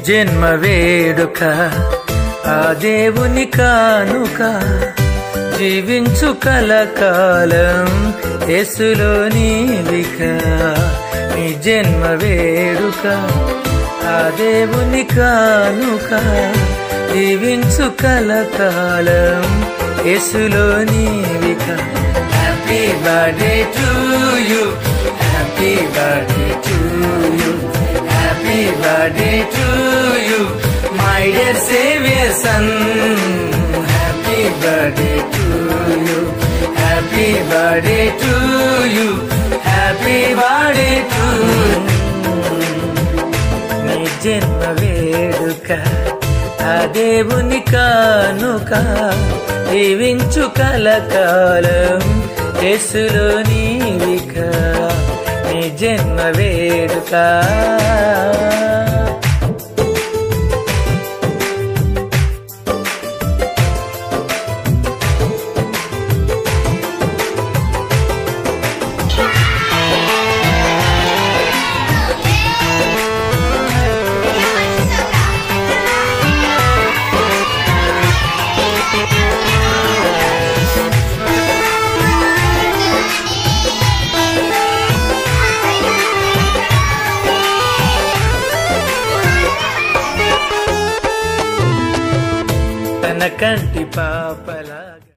జన్మ వేడుక ఆ దేవుని కానుక జీవించు కలకాలం యేసులో నీవిక నీ జన్మ వేడుక ఆ దేవుని కానుక జీవించు కలకాలం యేసులో నీవిక happy birthday to you happy birthday to you happy birthday to you my dear saviour son happy birthday to you happy birthday to you happy birthday to నీ జన్మ వేడుక ఆ దేవుని కానుక జీవించు కలకాలం యేసులో నీవిక నీ జన్మ వేడుక తన కంటి పాపలా